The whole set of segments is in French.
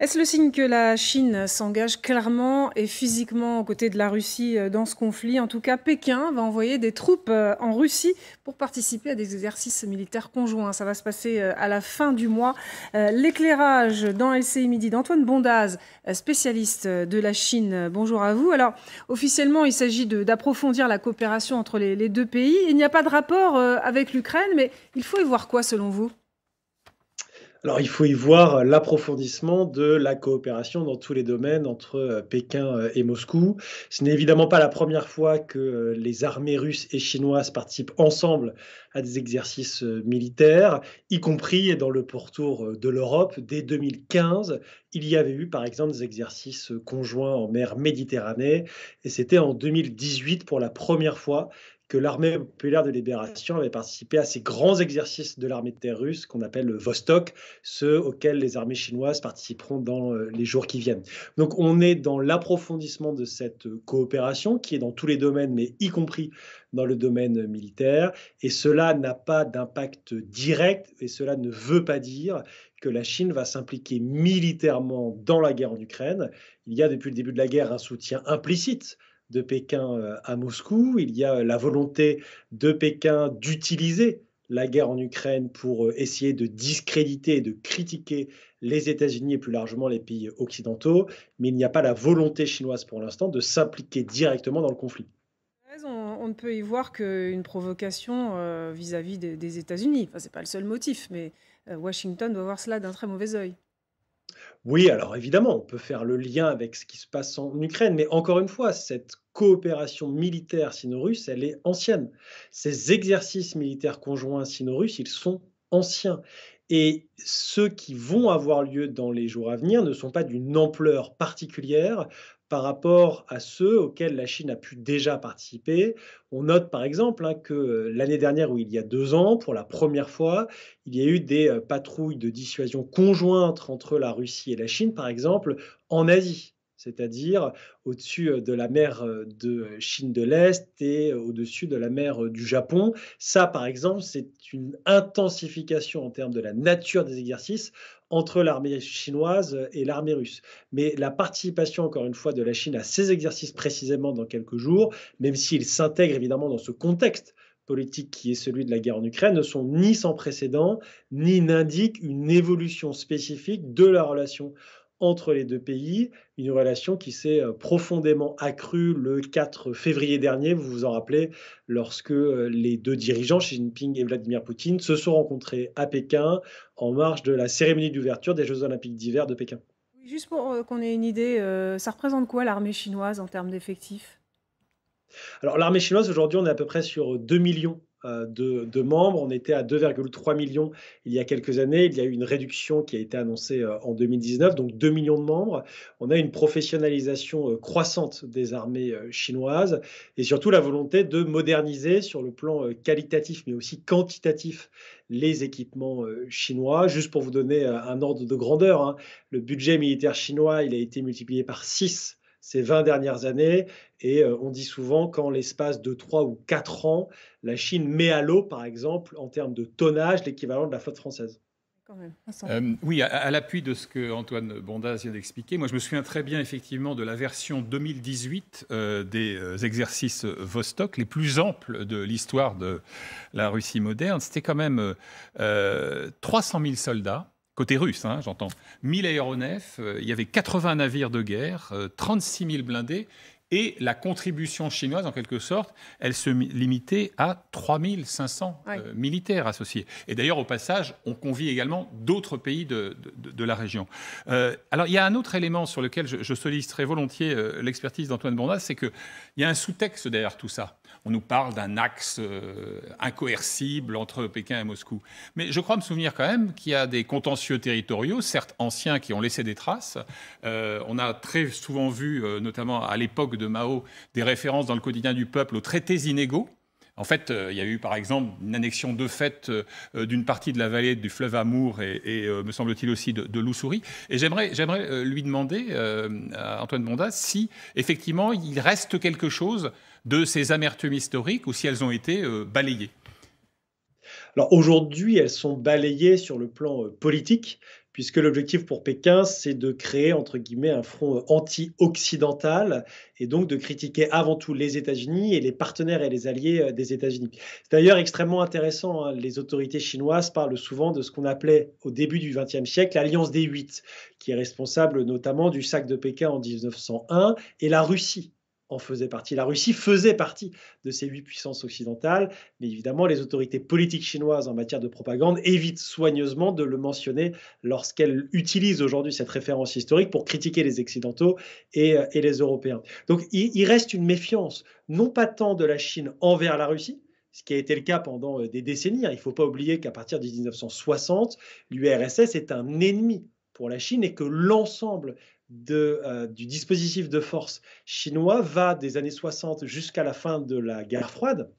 Est-ce le signe que la Chine s'engage clairement et physiquement aux côtés de la Russie dans ce conflit? En tout cas, Pékin va envoyer des troupes en Russie pour participer à des exercices militaires conjoints. Ça va se passer à la fin du mois. L'éclairage dans LCI Midi d'Antoine Bondaz, spécialiste de la Chine. Bonjour à vous. Alors, officiellement, il s'agit d'approfondir la coopération entre les deux pays. Il n'y a pas de rapport avec l'Ukraine, mais il faut y voir quoi selon vous? Alors, il faut y voir l'approfondissement de la coopération dans tous les domaines entre Pékin et Moscou. Ce n'est évidemment pas la première fois que les armées russes et chinoises participent ensemble à des exercices militaires, y compris dans le pourtour de l'Europe. Dès 2015, il y avait eu par exemple des exercices conjoints en mer Méditerranée, et c'était en 2018 pour la première fois que l'armée populaire de libération avait participé à ces grands exercices de l'armée de terre russe qu'on appelle le Vostok, ceux auxquels les armées chinoises participeront dans les jours qui viennent. Donc on est dans l'approfondissement de cette coopération qui est dans tous les domaines, mais y compris dans le domaine militaire. Et cela n'a pas d'impact direct et cela ne veut pas dire que la Chine va s'impliquer militairement dans la guerre en Ukraine. Il y a depuis le début de la guerre un soutien implicite de Pékin à Moscou. Il y a la volonté de Pékin d'utiliser la guerre en Ukraine pour essayer de discréditer et de critiquer les États-Unis et plus largement les pays occidentaux, mais il n'y a pas la volonté chinoise pour l'instant de s'impliquer directement dans le conflit. On ne peut y voir qu'une provocation vis-à-vis des États-Unis. Enfin, c'est pas le seul motif, mais Washington doit voir cela d'un très mauvais œil. Oui, alors évidemment, on peut faire le lien avec ce qui se passe en Ukraine, mais encore une fois, cette coopération militaire sino-russe, elle est ancienne. Ces exercices militaires conjoints sino-russes, ils sont anciens. Et ceux qui vont avoir lieu dans les jours à venir ne sont pas d'une ampleur particulière par rapport à ceux auxquels la Chine a pu déjà participer. On note par exemple que l'année dernière, ou il y a 2 ans, pour la première fois, il y a eu des patrouilles de dissuasion conjointes entre la Russie et la Chine, par exemple, en Asie, c'est-à-dire au-dessus de la mer de Chine de l'Est et au-dessus de la mer du Japon. Ça, par exemple, c'est une intensification en termes de la nature des exercices entre l'armée chinoise et l'armée russe. Mais la participation, encore une fois, de la Chine à ces exercices précisément dans quelques jours, même s'ils s'intègrent évidemment dans ce contexte politique qui est celui de la guerre en Ukraine, ne sont ni sans précédent, ni n'indiquent une évolution spécifique de la relation entre les deux pays, une relation qui s'est profondément accrue le 4 février dernier, vous vous en rappelez, lorsque les deux dirigeants, Xi Jinping et Vladimir Poutine, se sont rencontrés à Pékin en marge de la cérémonie d'ouverture des Jeux olympiques d'hiver de Pékin. Oui, juste pour qu'on ait une idée, ça représente quoi l'armée chinoise en termes d'effectifs? Alors l'armée chinoise, aujourd'hui, on est à peu près sur 2 millions de membres. On était à 2,3 millions il y a quelques années. Il y a eu une réduction qui a été annoncée en 2019, donc 2 millions de membres. On a une professionnalisation croissante des armées chinoises et surtout la volonté de moderniser sur le plan qualitatif, mais aussi quantitatif, les équipements chinois. Juste pour vous donner un ordre de grandeur, hein, le budget militaire chinois, il a été multiplié par 6 ces 20 dernières années et on dit souvent qu'en l'espace de 3 ou 4 ans, la Chine met à l'eau, par exemple, en termes de tonnage, l'équivalent de la flotte française. Quand même, un sang. Oui, à l'appui de ce que Antoine Bondaz vient d'expliquer, moi je me souviens très bien effectivement de la version 2018 des exercices Vostok, les plus amples de l'histoire de la Russie moderne. C'était quand même 300 000 soldats. Côté russe, hein, j'entends. 1000 aéronefs, il y avait 80 navires de guerre, 36 000 blindés. Et la contribution chinoise, en quelque sorte, elle se limitait à 3 500 Ouais. militaires associés. Et d'ailleurs, au passage, on convie également d'autres pays de la région. Alors, il y a un autre élément sur lequel je solliciterai volontiers l'expertise d'Antoine Bondas, c'est qu'il y a un sous-texte derrière tout ça. On nous parle d'un axe incoercible entre Pékin et Moscou. Mais je crois me souvenir quand même qu'il y a des contentieux territoriaux, certes anciens, qui ont laissé des traces. On a très souvent vu, notamment à l'époque de Mao, des références dans le quotidien du peuple aux traités inégaux. En fait, il y a eu par exemple une annexion de fait d'une partie de la vallée du fleuve Amour et me semble-t-il aussi de l'Ussuri. Et j'aimerais lui demander, à Antoine Bondas, si effectivement il reste quelque chose de ces amertumes historiques ou si elles ont été balayées. Alors aujourd'hui, elles sont balayées sur le plan politique, puisque l'objectif pour Pékin, c'est de créer, entre guillemets, un front anti-occidental et donc de critiquer avant tout les États-Unis et les partenaires et les alliés des États-Unis. C'est d'ailleurs extrêmement intéressant, hein. Les autorités chinoises parlent souvent de ce qu'on appelait au début du XXe siècle l'Alliance des Huit, qui est responsable notamment du sac de Pékin en 1901, et la Russie en faisait partie. La Russie faisait partie de ces 8 puissances occidentales, mais évidemment, les autorités politiques chinoises en matière de propagande évitent soigneusement de le mentionner lorsqu'elles utilisent aujourd'hui cette référence historique pour critiquer les Occidentaux et les Européens. Donc, il reste une méfiance, non pas tant de la Chine envers la Russie, ce qui a été le cas pendant des décennies, hein. Il ne faut pas oublier qu'à partir de 1960, l'URSS est un ennemi pour la Chine et que l'ensemble du dispositif de force chinois va des années 60 jusqu'à la fin de la guerre froide,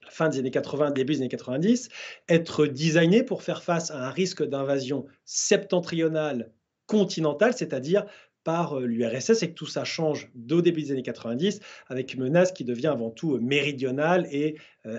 la fin des années 80, début des années 90, être designé pour faire face à un risque d'invasion septentrionale continentale, c'est-à-dire par l'URSS, et que tout ça change au début des années 90 avec une menace qui devient avant tout méridionale et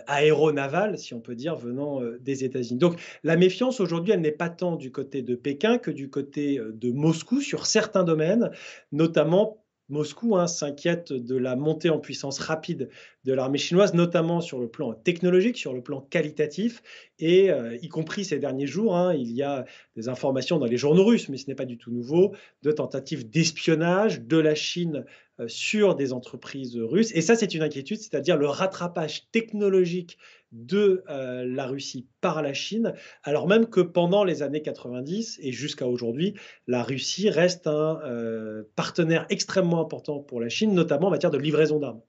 aéronavale, si on peut dire, venant des États-Unis. Donc la méfiance aujourd'hui, elle n'est pas tant du côté de Pékin que du côté de Moscou sur certains domaines, notamment Moscou, hein, s'inquiète de la montée en puissance rapide de l'armée chinoise, notamment sur le plan technologique, sur le plan qualitatif, et y compris ces derniers jours, hein, il y a des informations dans les journaux russes, mais ce n'est pas du tout nouveau, de tentatives d'espionnage de la Chine sur des entreprises russes. Et ça, c'est une inquiétude, c'est-à-dire le rattrapage technologique de la Russie par la Chine, alors même que pendant les années 90 et jusqu'à aujourd'hui, la Russie reste un partenaire extrêmement important pour la Chine, notamment en matière de livraison d'armes.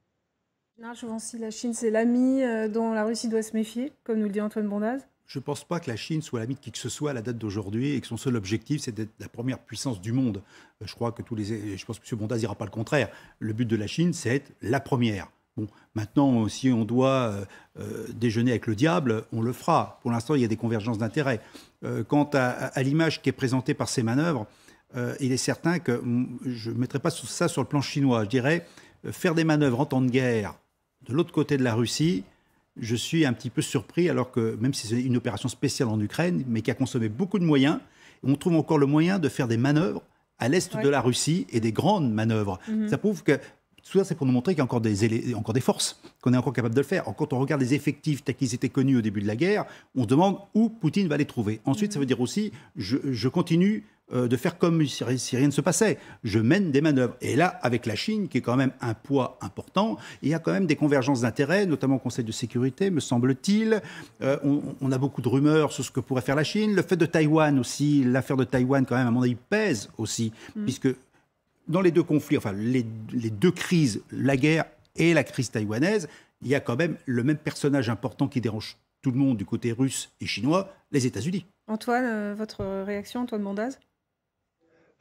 Général Chauvency, la Chine, c'est l'ami dont la Russie doit se méfier, comme nous le dit Antoine Bondaz. Je ne pense pas que la Chine soit l'ami de qui que ce soit à la date d'aujourd'hui et que son seul objectif, c'est d'être la première puissance du monde. Je crois que je pense que M. Bondaz dira pas le contraire. Le but de la Chine, c'est être la première. Bon, maintenant, si on doit déjeuner avec le diable, on le fera. Pour l'instant, il y a des convergences d'intérêts. Quant à l'image qui est présentée par ces manœuvres, il est certain que je ne mettrai pas ça sur le plan chinois. Je dirais faire des manœuvres en temps de guerre de l'autre côté de la Russie. Je suis un petit peu surpris, alors que même si c'est une opération spéciale en Ukraine, mais qui a consommé beaucoup de moyens, on trouve encore le moyen de faire des manœuvres à l'est de la Russie et des grandes manœuvres. Ça prouve que tout ça, c'est pour nous montrer qu'il y a encore des forces, qu'on est encore capable de le faire. Quand on regarde les effectifs tels qu'ils étaient connus au début de la guerre, on se demande où Poutine va les trouver. Ensuite, ça veut dire aussi, je continue de faire comme si rien ne se passait. Je mène des manœuvres. Et là, avec la Chine, qui est quand même un poids important, il y a quand même des convergences d'intérêts, notamment au Conseil de sécurité, me semble-t-il. On a beaucoup de rumeurs sur ce que pourrait faire la Chine. Le fait de Taïwan aussi, l'affaire de Taïwan, quand même, à mon avis, pèse aussi, puisque dans les deux conflits, enfin les deux crises, la guerre et la crise taïwanaise, il y a quand même le même personnage important qui dérange tout le monde du côté russe et chinois, les États-Unis. Antoine, votre réaction, Antoine Bondaz?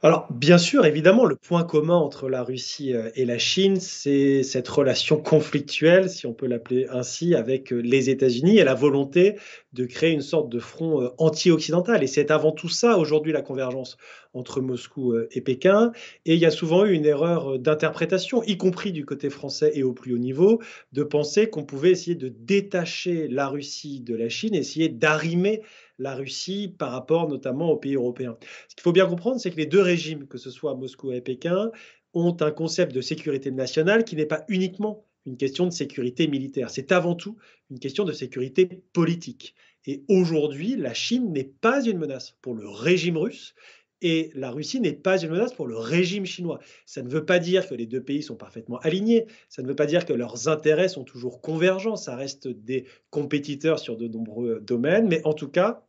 Alors, bien sûr, évidemment, le point commun entre la Russie et la Chine, c'est cette relation conflictuelle, si on peut l'appeler ainsi, avec les États-Unis et la volonté de créer une sorte de front anti-occidental. Et c'est avant tout ça, aujourd'hui, la convergence entre Moscou et Pékin. Et il y a souvent eu une erreur d'interprétation, y compris du côté français et au plus haut niveau, de penser qu'on pouvait essayer de détacher la Russie de la Chine, essayer d'arrimer la Russie par rapport notamment aux pays européens. Ce qu'il faut bien comprendre, c'est que les deux régimes, que ce soit Moscou et Pékin, ont un concept de sécurité nationale qui n'est pas uniquement une question de sécurité militaire. C'est avant tout une question de sécurité politique. Et aujourd'hui, la Chine n'est pas une menace pour le régime russe et la Russie n'est pas une menace pour le régime chinois. Ça ne veut pas dire que les deux pays sont parfaitement alignés, ça ne veut pas dire que leurs intérêts sont toujours convergents, ça reste des compétiteurs sur de nombreux domaines, mais en tout cas,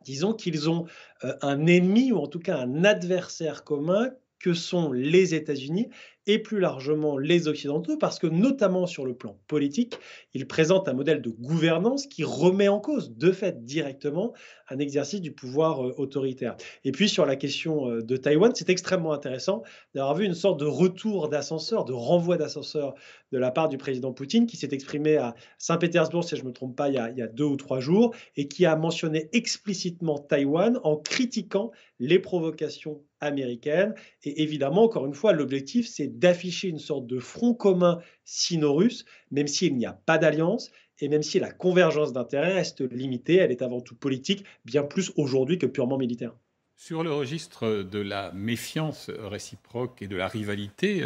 disons qu'ils ont un ennemi ou en tout cas un adversaire commun que sont les États-Unis et plus largement les Occidentaux, parce que notamment sur le plan politique, ils présentent un modèle de gouvernance qui remet en cause, de fait, directement, un exercice du pouvoir autoritaire. Et puis sur la question de Taïwan, c'est extrêmement intéressant d'avoir vu une sorte de retour d'ascenseur, de renvoi d'ascenseur de la part du président Poutine, qui s'est exprimé à Saint-Pétersbourg, si je ne me trompe pas, il y a 2 ou 3 jours, et qui a mentionné explicitement Taïwan en critiquant les provocations américaines. Et évidemment, encore une fois, l'objectif, c'est d'afficher une sorte de front commun sino-russe, même s'il n'y a pas d'alliance et même si la convergence d'intérêts reste limitée, elle est avant tout politique, bien plus aujourd'hui que purement militaire. Sur le registre de la méfiance réciproque et de la rivalité,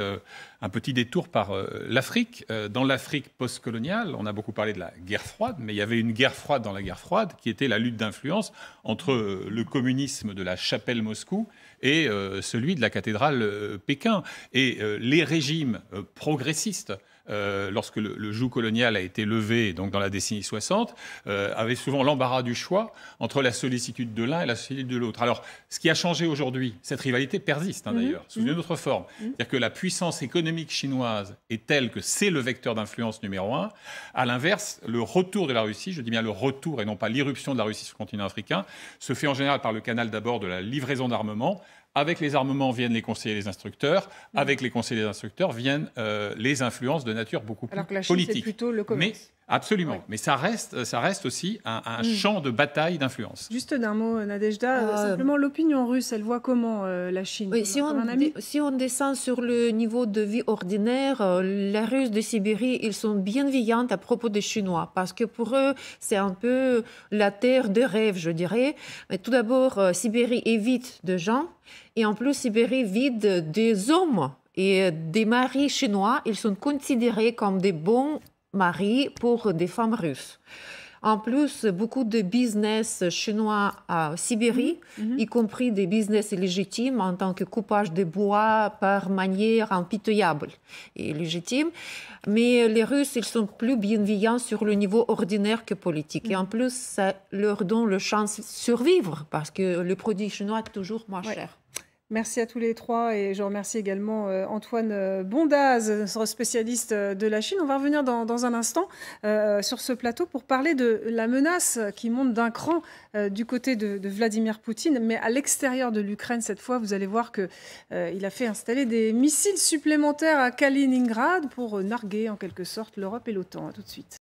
un petit détour par l'Afrique. Dans l'Afrique postcoloniale, on a beaucoup parlé de la guerre froide, mais il y avait une guerre froide dans la guerre froide qui était la lutte d'influence entre le communisme de la chapelle Moscou et celui de la cathédrale Pékin. Et les régimes progressistes, lorsque le joug colonial a été levé, donc dans la décennie 60, avait souvent l'embarras du choix entre la sollicitude de l'un et la sollicitude de l'autre. Alors, ce qui a changé aujourd'hui, cette rivalité persiste d'ailleurs, sous une autre forme. C'est-à-dire que la puissance économique chinoise est telle que c'est le vecteur d'influence numéro un. À l'inverse, le retour de la Russie, je dis bien le retour et non pas l'irruption de la Russie sur le continent africain, se fait en général par le canal d'abord de la livraison d'armements. Avec les armements viennent les conseillers et les instructeurs. Avec les conseillers et les instructeurs viennent les influences de nature beaucoup plus Alors que la Chine, politique. c'est plutôt le commerce. Absolument. Ouais. Mais ça reste aussi un champ de bataille d'influence. Juste d'un mot, Nadejda, simplement l'opinion russe, elle voit comment la Chine? Oui, Comme un ami? si on descend sur le niveau de vie ordinaire, les Russes de Sibérie, ils sont bienveillants à propos des Chinois, parce que pour eux, c'est un peu la terre de rêve, je dirais. Mais tout d'abord, Sibérie est vide de gens, et en plus, Sibérie vide des hommes. Et des maris chinois, ils sont considérés comme des bons maris pour des femmes russes. En plus, beaucoup de business chinois à Sibérie, y compris des business légitimes en tant que coupage de bois par manière impitoyable et légitime. Mais les Russes, ils sont plus bienveillants sur le niveau ordinaire que politique. Et en plus, ça leur donne la chance de survivre parce que le produit chinois est toujours moins cher. Merci à tous les trois et je remercie également Antoine Bondaz, notre spécialiste de la Chine. On va revenir dans un instant sur ce plateau pour parler de la menace qui monte d'un cran du côté de Vladimir Poutine, mais à l'extérieur de l'Ukraine cette fois. Vous allez voir qu'il a fait installer des missiles supplémentaires à Kaliningrad pour narguer en quelque sorte l'Europe et l'OTAN. À tout de suite.